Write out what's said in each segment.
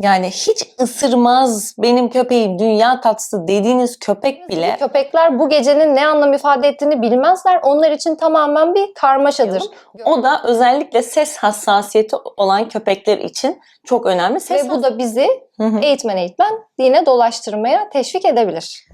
Yani hiç ısırmaz, benim köpeğim dünya tatlısı dediğiniz köpek bile Köpekler bu gecenin ne anlam ifade ettiğini bilmezler. Onlar için tamamen bir karmaşadır. o da özellikle ses hassasiyeti olan köpekler için çok önemli. Ve bu da bizi Hı hı. eğitmen dine dolaştırmaya teşvik edebilir.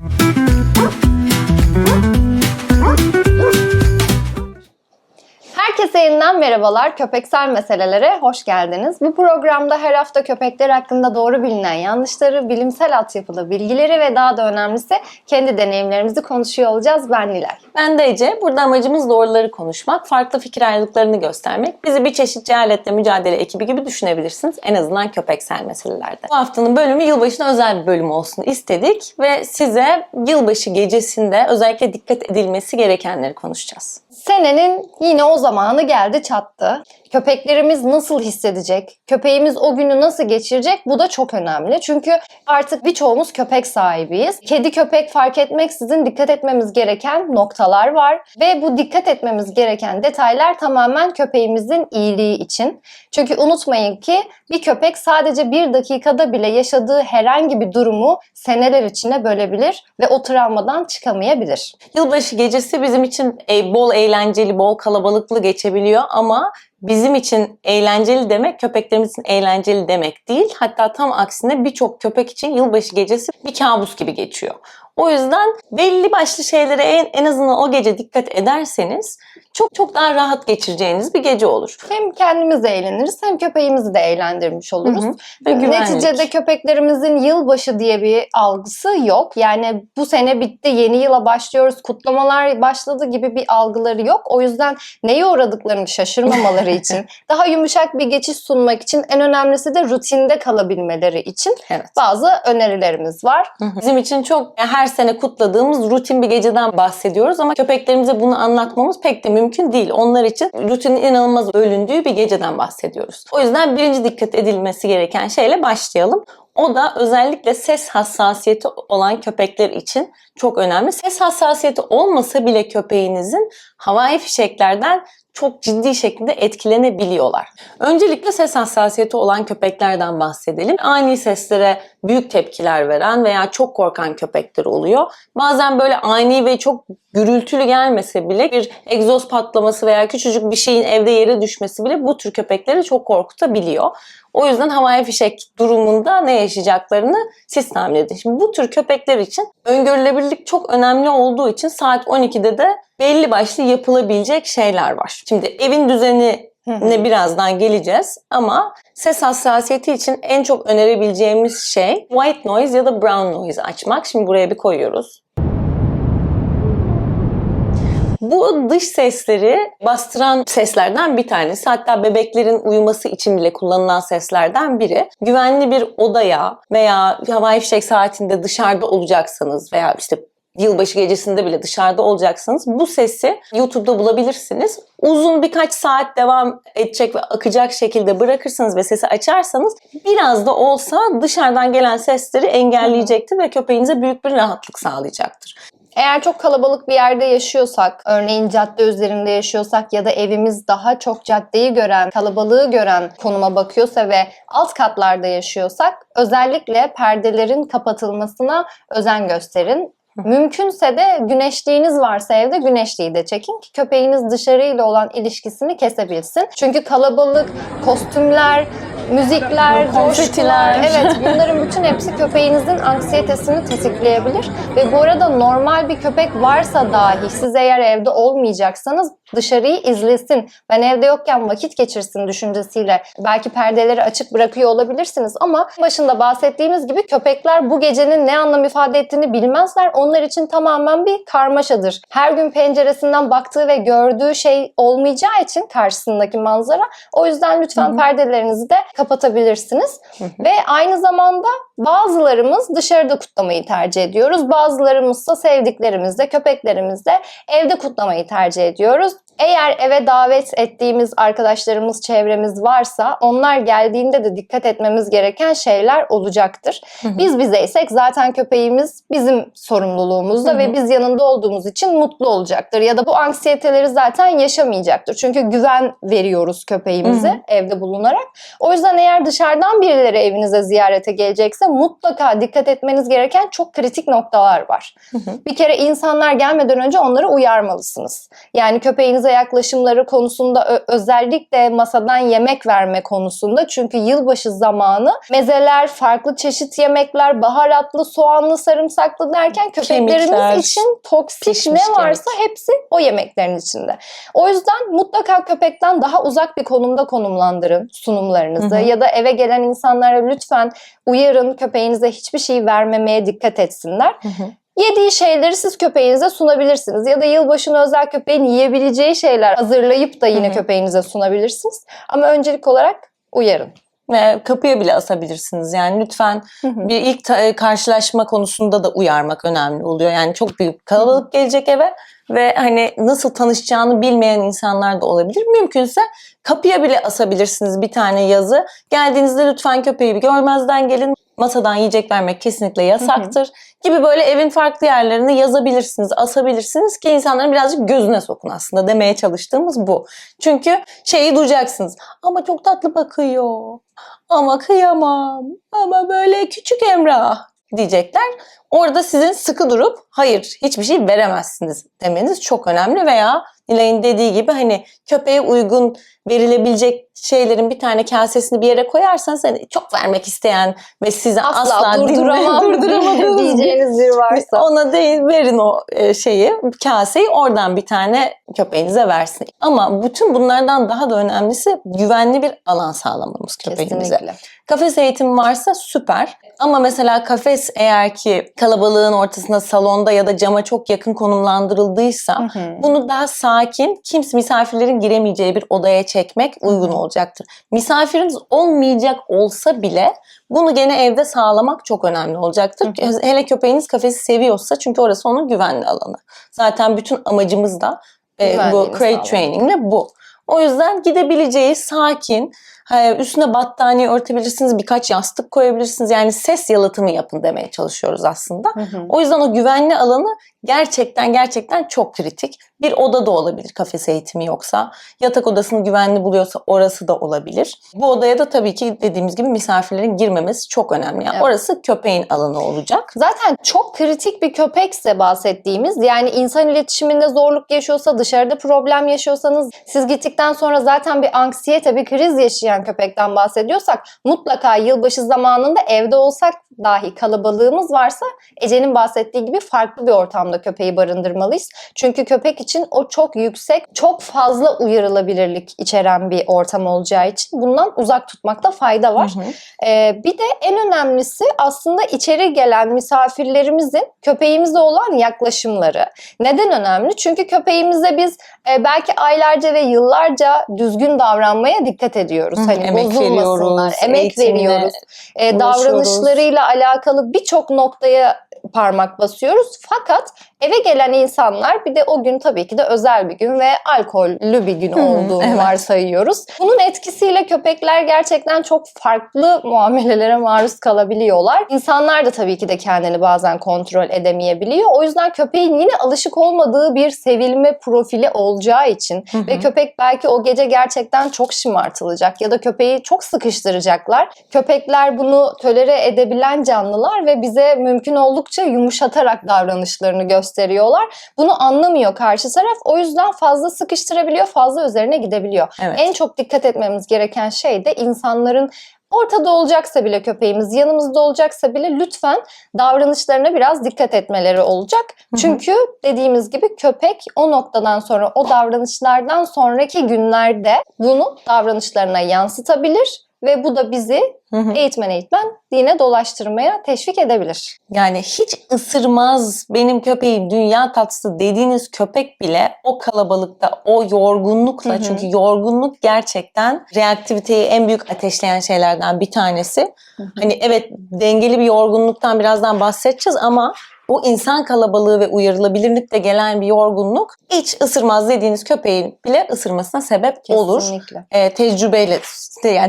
Herkese yeniden merhabalar. Köpeksel meselelere hoş geldiniz. Bu programda her hafta köpekler hakkında doğru bilinen yanlışları, bilimsel altyapıda bilgileri ve daha da önemlisi kendi deneyimlerimizi konuşuyor olacağız. Ben Nilay. Ben de Ece. Burada amacımız doğruları konuşmak, farklı fikir ayrılıklarını göstermek. Bizi bir çeşit cehaletle mücadele ekibi gibi düşünebilirsiniz. En azından köpeksel meselelerde. Bu haftanın bölümü yılbaşına özel bir bölüm olsun istedik ve size yılbaşı gecesinde özellikle dikkat edilmesi gerekenleri konuşacağız. Senenin yine o zamanı geldi çattı. Köpeklerimiz nasıl hissedecek? Köpeğimiz o günü nasıl geçirecek? Bu da çok önemli. Çünkü artık birçoğumuz köpek sahibiyiz. Kedi köpek fark etmeksizin dikkat etmemiz gereken noktalar var. Ve bu dikkat etmemiz gereken detaylar tamamen köpeğimizin iyiliği için. Çünkü unutmayın ki bir köpek sadece bir dakikada bile yaşadığı herhangi bir durumu seneler içine bölebilir ve o travmadan çıkamayabilir. Yılbaşı gecesi bizim için bol eğlenceli, bol kalabalıklı geçebiliyor ama bizim için eğlenceli demek köpeklerimizin eğlenceli demek değil. Hatta tam aksine birçok köpek için yılbaşı gecesi bir kabus gibi geçiyor. O yüzden belli başlı şeylere en azından o gece dikkat ederseniz çok daha rahat geçireceğiniz bir gece olur. Hem kendimiz de eğleniriz hem köpeğimizi de eğlendirmiş oluruz. Hı hı. Ve güvenlik. Neticede köpeklerimizin yılbaşı diye bir algısı yok. Yani bu sene bitti, yeni yıla başlıyoruz, kutlamalar başladı gibi bir algıları yok. O yüzden neye uğradıklarını şaşırmamaları için, daha yumuşak bir geçiş sunmak için, en önemlisi de rutinde kalabilmeleri için bazı önerilerimiz var. Bizim için çok her sene kutladığımız rutin bir geceden bahsediyoruz ama köpeklerimize bunu anlatmamız pek de mümkün değil. Onlar için rutinin inanılmaz bölündüğü bir geceden bahsediyoruz. O yüzden birinci dikkat edilmesi gereken şeyle başlayalım. O da özellikle ses hassasiyeti olan köpekler için çok önemli. Ses hassasiyeti olmasa bile köpeğinizin havai fişeklerden çok ciddi şekilde etkilenebiliyorlar. Öncelikle ses hassasiyeti olan köpeklerden bahsedelim. Ani seslere büyük tepkiler veren veya çok korkan köpekler oluyor. Bazen böyle ani ve çok gürültülü gelmese bile bir egzoz patlaması veya küçücük bir şeyin evde yere düşmesi bile bu tür köpekleri çok korkutabiliyor. O yüzden havai fişek durumunda ne yaşayacaklarını siz tahmin edin. Şimdi bu tür köpekler için öngörülebilirlik çok önemli olduğu için saat 12'de de belli başlı yapılabilecek şeyler var. Şimdi evin düzenine birazdan geleceğiz ama ses hassasiyeti için en çok önerebileceğimiz şey white noise ya da brown noise açmak. Şimdi buraya bir koyuyoruz. Bu dış sesleri bastıran seslerden bir tanesi. Hatta bebeklerin uyuması için bile kullanılan seslerden biri. Güvenli bir odaya veya havai fişek saatinde dışarıda olacaksanız veya işte yılbaşı gecesinde bile dışarıda olacaksanız bu sesi YouTube'da bulabilirsiniz. Uzun birkaç saat devam edecek ve akacak şekilde bırakırsanız ve sesi açarsanız biraz da olsa dışarıdan gelen sesleri engelleyecektir ve köpeğinize büyük bir rahatlık sağlayacaktır. Eğer çok kalabalık bir yerde yaşıyorsak, örneğin cadde üzerinde yaşıyorsak ya da evimiz daha çok caddeyi gören, kalabalığı gören konuma bakıyorsa ve alt katlarda yaşıyorsak özellikle perdelerin kapatılmasına özen gösterin. Mümkünse de güneşliğiniz varsa evde güneşliği de çekin ki köpeğiniz dışarıyla olan ilişkisini kesebilsin. Çünkü kalabalık, kostümler, müzikler, konfetiler. Evet, bunların bütün hepsi köpeğinizin anksiyetesini tetikleyebilir. Ve bu arada normal bir köpek varsa dahi siz eğer evde olmayacaksanız dışarıyı izlesin. Ben evde yokken vakit geçirsin düşüncesiyle belki perdeleri açık bırakıyor olabilirsiniz ama başında bahsettiğimiz gibi köpekler bu gecenin ne anlam ifade ettiğini bilmezler. Onlar için tamamen bir karmaşadır. Her gün penceresinden baktığı ve gördüğü şey olmayacağı için karşısındaki manzara. O yüzden lütfen perdelerinizi de kapatabilirsiniz. Ve aynı zamanda bazılarımız dışarıda kutlamayı tercih ediyoruz. Bazılarımızsa sevdiklerimizle, köpeklerimizle evde kutlamayı tercih ediyoruz. Eğer eve davet ettiğimiz arkadaşlarımız, çevremiz varsa onlar geldiğinde de dikkat etmemiz gereken şeyler olacaktır. Biz bizeysek zaten köpeğimiz bizim sorumluluğumuzda ve biz yanında olduğumuz için mutlu olacaktır. Ya da bu anksiyeteleri zaten yaşamayacaktır. Çünkü güven veriyoruz köpeğimize evde bulunarak. O yüzden eğer dışarıdan birileri evinize ziyarete gelecekse mutlaka dikkat etmeniz gereken çok kritik noktalar var. Bir kere insanlar gelmeden önce onları uyarmalısınız. Yani köpeğinize yaklaşımları konusunda özellikle masadan yemek verme konusunda, çünkü yılbaşı zamanı mezeler, farklı çeşit yemekler, baharatlı, soğanlı, sarımsaklı derken köpekleriniz Kemikler, için toksik pişmiş ne varsa hepsi o yemeklerin içinde. O yüzden mutlaka köpekten daha uzak bir konumda konumlandırın sunumlarınızı ya da eve gelen insanlara lütfen uyarın, köpeğinize hiçbir şey vermemeye dikkat etsinler. Yediği şeyleri siz köpeğinize sunabilirsiniz. Ya da yılbaşına özel köpeğin yiyebileceği şeyler hazırlayıp da yine köpeğinize sunabilirsiniz. Ama öncelik olarak uyarın. Ve kapıya bile asabilirsiniz. Yani lütfen bir ilk karşılaşma konusunda da uyarmak önemli oluyor. Yani çok büyük kalabalık gelecek eve ve hani nasıl tanışacağını bilmeyen insanlar da olabilir. Mümkünse kapıya bile asabilirsiniz bir tane yazı. Geldiğinizde lütfen köpeği bir görmezden gelin. Masadan yiyecek vermek kesinlikle yasaktır gibi böyle evin farklı yerlerine yazabilirsiniz, asabilirsiniz ki insanların birazcık gözüne sokun aslında. Demeye çalıştığımız bu. Çünkü şeyi duyacaksınız. Ama çok tatlı bakıyor. Ama kıyamam. Ama böyle küçük Emrah diyecekler. Orada sizin sıkı durup hayır hiçbir şey veremezsiniz demeniz çok önemli. Veya Nilay'ın dediği gibi hani köpeğe uygun verilebilecek şeylerin bir tane kasesini bir yere koyarsanız hani çok vermek isteyen ve size asla durduramadığınız diyeceğiniz biri varsa ona değil, verin o kaseyi, oradan bir tane köpeğinize versin. Ama bütün bunlardan daha da önemlisi güvenli bir alan sağlamamız köpeğimize. Kesinlikle. Kafes eğitimi varsa süper. Ama mesela kafes eğer ki kalabalığın ortasında, salonda ya da cama çok yakın konumlandırıldıysa bunu daha sakin, misafirlerin giremeyeceği bir odaya çekmek uygun olacaktır. Misafiriniz olmayacak olsa bile bunu gene evde sağlamak çok önemli olacaktır. Hele köpeğiniz kafesi seviyorsa, çünkü orası onun güvenli alanı. Zaten bütün amacımız da bu crate training'le bu. O yüzden gidebileceği sakin, üstüne battaniye örtebilirsiniz, birkaç yastık koyabilirsiniz. Yani ses yalıtımı yapın demeye çalışıyoruz aslında. O yüzden o güvenli alanı gerçekten çok kritik. Bir oda da olabilir kafes eğitimi yoksa. Yatak odasını güvenli buluyorsa orası da olabilir. Bu odaya da tabii ki dediğimiz gibi misafirlerin girmemesi çok önemli. Yani orası köpeğin alanı olacak. Zaten çok kritik bir köpekse bahsettiğimiz, yani insan iletişiminde zorluk yaşıyorsa, dışarıda problem yaşıyorsanız, siz gittikten sonra zaten bir anksiyete, bir kriz yaşayan köpekten bahsediyorsak mutlaka yılbaşı zamanında evde olsak dahi kalabalığımız varsa Ece'nin bahsettiği gibi farklı bir ortamda köpeği barındırmalıyız. Çünkü köpek için o çok yüksek, çok fazla uyarılabilirlik içeren bir ortam olacağı için bundan uzak tutmakta fayda var. Bir de en önemlisi aslında içeri gelen misafirlerimizin köpeğimize olan yaklaşımları. Neden önemli? Çünkü köpeğimize biz belki aylarca ve yıllarca düzgün davranmaya dikkat ediyoruz. Hani bozulmasınlar, emek veriyoruz. Davranışlarıyla alakalı birçok noktaya parmak basıyoruz. Fakat eve gelen insanlar, bir de o gün tabii ki de özel bir gün ve alkollü bir gün olduğunu varsayıyoruz. Bunun etkisiyle köpekler gerçekten çok farklı muamelelere maruz kalabiliyorlar. İnsanlar da tabii ki de kendini bazen kontrol edemeyebiliyor. O yüzden köpeğin yine alışık olmadığı bir sevilme profili olacağı için ve köpek belki o gece gerçekten çok şımartılacak ya da köpeği çok sıkıştıracaklar. Köpekler bunu tolere edebilen canlılar ve bize mümkün oldukça yumuşatarak davranışlarını gösteriyorlar. Bunu anlamıyor karşı taraf. O yüzden fazla sıkıştırabiliyor, fazla üzerine gidebiliyor. En çok dikkat etmemiz gereken şey de insanların ortada olacaksa bile, köpeğimiz yanımızda olacaksa bile lütfen davranışlarına biraz dikkat etmeleri olacak. Çünkü dediğimiz gibi köpek o noktadan sonra, o davranışlardan sonraki günlerde bunu davranışlarına yansıtabilir ve bu da bizi eğitmen yine dolaştırmaya teşvik edebilir. Yani hiç ısırmaz, benim köpeğim dünya tatlısı dediğiniz köpek bile o kalabalıkta, o yorgunlukla, çünkü yorgunluk gerçekten reaktiviteyi en büyük ateşleyen şeylerden bir tanesi. Hani evet, dengeli bir yorgunluktan birazdan bahsedeceğiz ama o insan kalabalığı ve uyarılabilirlikle gelen bir yorgunluk hiç ısırmaz dediğiniz köpeğin bile ısırmasına sebep olur. Kesinlikle.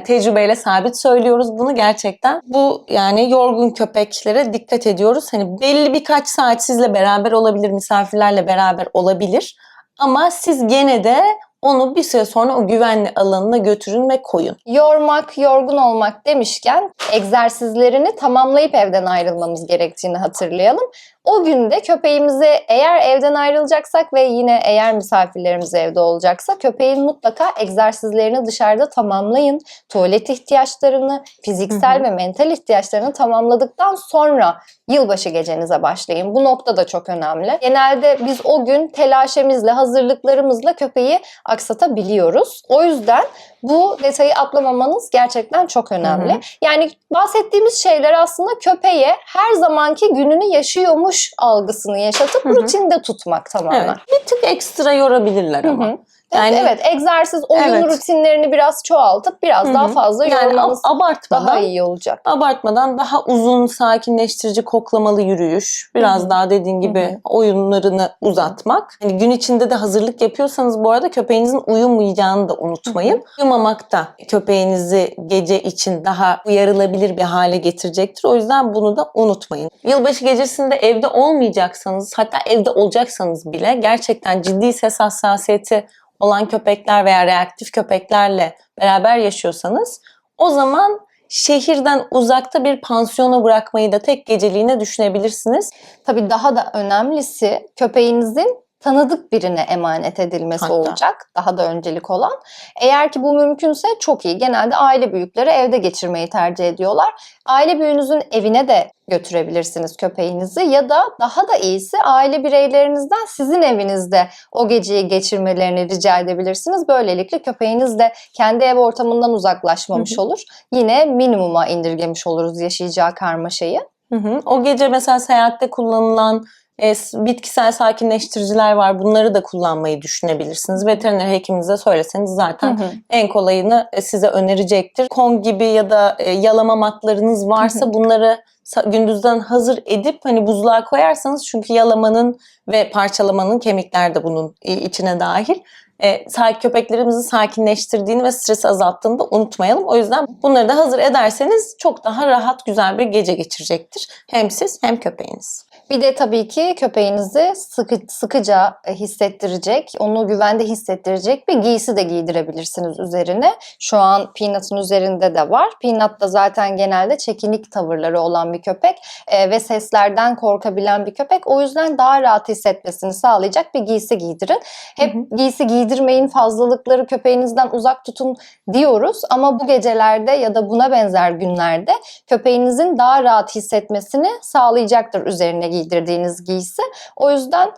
Tecrübeyle sabit söylüyoruz bunu gerçekten. Bu yani yorgun köpeklere dikkat ediyoruz. Hani belli birkaç saat sizle beraber olabilir, misafirlerle beraber olabilir. Ama siz gene de onu bir süre sonra o güvenli alanına götürün ve koyun. Yormak, yorgun olmak demişken egzersizlerini tamamlayıp evden ayrılmamız gerektiğini hatırlayalım. O günde köpeğimizi eğer evden ayrılacaksak ve yine eğer misafirlerimiz evde olacaksa köpeğin mutlaka egzersizlerini dışarıda tamamlayın. Tuvalet ihtiyaçlarını, fiziksel ve mental ihtiyaçlarını tamamladıktan sonra yılbaşı gecenize başlayın. Bu nokta da çok önemli. Genelde biz o gün telaşemizle, hazırlıklarımızla köpeği aksatabiliyoruz. O yüzden bu detayı atlamamanız gerçekten çok önemli. Yani bahsettiğimiz şeyler aslında köpeğe her zamanki gününü yaşıyormuş algısını yaşatıp rutinde tutmak tamamen. Evet. Bir tık ekstra yorabilirler ama. Yani, evet, egzersiz oyun rutinlerini biraz çoğaltıp biraz daha fazla yormanız daha iyi olacak. Abartmadan daha uzun, sakinleştirici, koklamalı yürüyüş. Biraz daha dediğin gibi oyunlarını uzatmak. Hani gün içinde de hazırlık yapıyorsanız bu arada köpeğinizin uyumayacağını da unutmayın. Uyumamak da köpeğinizi gece için daha uyarılabilir bir hale getirecektir. O yüzden bunu da unutmayın. Yılbaşı gecesinde evde olmayacaksanız, hatta evde olacaksanız bile gerçekten ciddi ses hassasiyeti olan köpekler veya reaktif köpeklerle beraber yaşıyorsanız o zaman şehirden uzakta bir pansiyona bırakmayı da tek geceliğine düşünebilirsiniz. Tabii daha da önemlisi köpeğinizin tanıdık birine emanet edilmesi olacak. Daha da öncelik olan. Eğer ki bu mümkünse çok iyi. Genelde aile büyükleri evde geçirmeyi tercih ediyorlar. Aile büyüğünüzün evine de götürebilirsiniz köpeğinizi ya da daha da iyisi aile bireylerinizden sizin evinizde o geceyi geçirmelerini rica edebilirsiniz. Böylelikle köpeğiniz de kendi ev ortamından uzaklaşmamış olur. Yine minimuma indirgemiş oluruz yaşayacağı karmaşayı. O gece mesela seyahatte kullanılan bitkisel sakinleştiriciler var. Bunları da kullanmayı düşünebilirsiniz. Veteriner hekiminize söyleseniz zaten en kolayını size önerecektir. Kong gibi ya da yalama matlarınız varsa bunları gündüzden hazır edip hani buzluğa koyarsanız, çünkü yalamanın ve parçalamanın, kemikler de bunun içine dahil, köpeklerimizi sakinleştirdiğini ve stresi azalttığını da unutmayalım. O yüzden bunları da hazır ederseniz çok daha rahat, güzel bir gece geçirecektir. Hem siz hem köpeğiniz. Bir de tabii ki köpeğinizi sıkıca hissettirecek, onu güvende hissettirecek bir giysi de giydirebilirsiniz üzerine. Şu an Peanut'ın üzerinde de var. Peanut da zaten genelde çekinik tavırları olan bir köpek ve seslerden korkabilen bir köpek. O yüzden daha rahat hissetmesini sağlayacak bir giysi giydirin. Hep giysi giydirmeyin, fazlalıkları köpeğinizden uzak tutun diyoruz ama bu gecelerde ya da buna benzer günlerde köpeğinizin daha rahat hissetmesini sağlayacaktır üzerine giydirdiğiniz giysi. O yüzden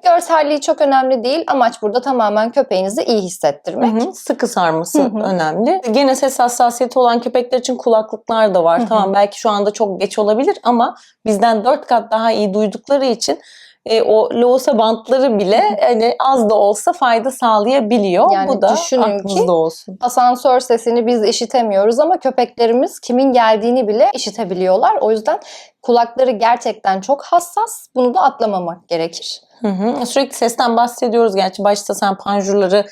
görselliği çok önemli değil. Amaç burada tamamen köpeğinizi iyi hissettirmek. Sıkı sarması önemli. Gene ses hassasiyeti olan köpekler için kulaklıklar da var. Tamam, belki şu anda çok geç olabilir ama bizden 4 kat daha iyi duydukları için o loğusa bantları bile hani az da olsa fayda sağlayabiliyor. Yani bu da düşünün ki olsun. Asansör sesini biz işitemiyoruz ama köpeklerimiz kimin geldiğini bile işitebiliyorlar. O yüzden kulakları gerçekten çok hassas. Bunu da atlamamak gerekir. Sürekli sesten bahsediyoruz. Gerçi başta sen panjurları,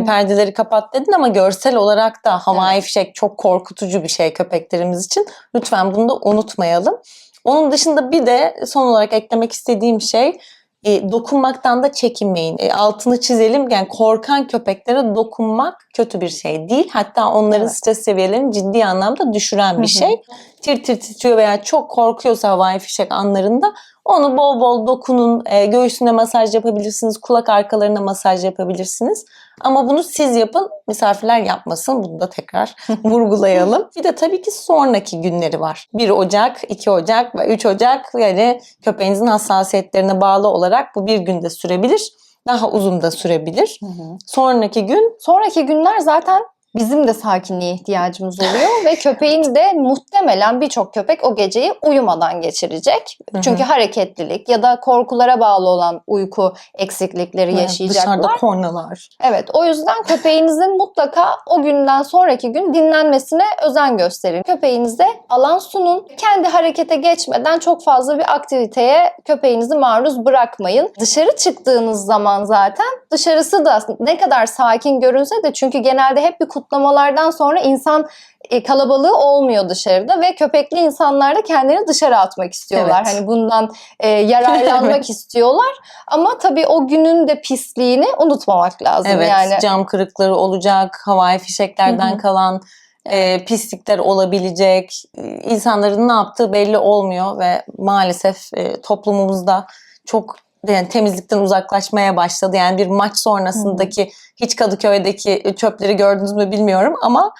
perdeleri kapat dedin ama görsel olarak da havai fişek çok korkutucu bir şey köpeklerimiz için. Lütfen bunu da unutmayalım. Onun dışında bir de son olarak eklemek istediğim şey, dokunmaktan da çekinmeyin. Altını çizelim. Yani korkan köpeklere dokunmak kötü bir şey değil. Hatta onların stres seviyelerini ciddi anlamda düşüren bir şey. Tir tir titriyor veya çok korkuyorsa havai fişek anlarında onu bol bol dokunun. Göğsüne masaj yapabilirsiniz. Kulak arkalarına masaj yapabilirsiniz. Ama bunu siz yapın. Misafirler yapmasın. Bunu da tekrar vurgulayalım. Bir de tabii ki sonraki günleri var. 1 Ocak, 2 Ocak ve 3 Ocak, yani köpeğinizin hassasiyetlerine bağlı olarak bu bir günde sürebilir. Daha uzun da sürebilir. Sonraki günler zaten bizim de sakinliğe ihtiyacımız oluyor ve köpeğin de muhtemelen birçok köpek o geceyi uyumadan geçirecek. Hı hı. Çünkü hareketlilik ya da korkulara bağlı olan uyku eksiklikleri Evet, yaşayacaklar. dışarıda kornalar. Evet, o yüzden köpeğinizin mutlaka o günden sonraki gün dinlenmesine özen gösterin. Köpeğinize alan sunun. Kendi harekete geçmeden çok fazla bir aktiviteye köpeğinizi maruz bırakmayın. Dışarı çıktığınız zaman zaten dışarısı da ne kadar sakin görünse de, çünkü genelde hep bir kutlamalardan sonra insan kalabalığı olmuyor dışarıda ve köpekli insanlar da kendini dışarı atmak istiyorlar. Evet. Hani bundan yararlanmak Evet. istiyorlar. Ama tabii o günün de pisliğini unutmamak lazım. Evet, Yani cam kırıkları olacak, havai fişeklerden Hı hı. kalan pislikler olabilecek. İnsanların ne yaptığı belli olmuyor ve maalesef toplumumuzda çok yani temizlikten uzaklaşmaya başladı. Yani bir maç sonrasındaki hiç Kadıköy'deki çöpleri gördünüz mü bilmiyorum ama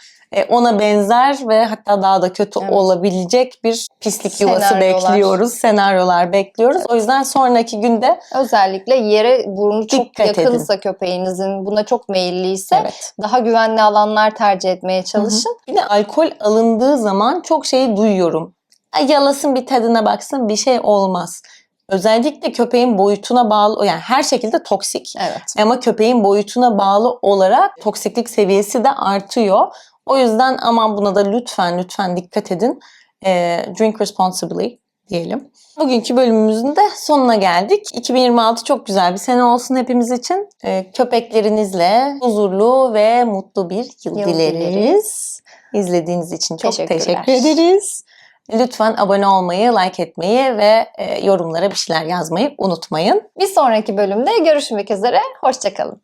ona benzer ve hatta daha da kötü Evet. olabilecek bir pislik yuvası Senaryolar. bekliyoruz. Senaryolar bekliyoruz. O yüzden sonraki günde özellikle yere burnu çok Dikkat yakınsa köpeğinizin, buna çok meyilliyse evet. daha güvenli alanlar tercih etmeye çalışın. Bir de alkol alındığı zaman çok şeyi duyuyorum. Ay, yalasın bir tadına baksın bir şey olmaz. Özellikle köpeğin boyutuna bağlı, yani her şekilde toksik. Evet. Ama köpeğin boyutuna bağlı olarak toksiklik seviyesi de artıyor. O yüzden aman buna da lütfen dikkat edin. Drink responsibly diyelim. Bugünkü bölümümüzün de sonuna geldik. 2026 çok güzel bir sene olsun hepimiz için. Köpeklerinizle huzurlu ve mutlu bir yıl dileriz. İzlediğiniz için çok Teşekkürler. teşekkür ederiz. Lütfen abone olmayı, like etmeyi ve yorumlara bir şeyler yazmayı unutmayın. Bir sonraki bölümde görüşmek üzere. Hoşça kalın.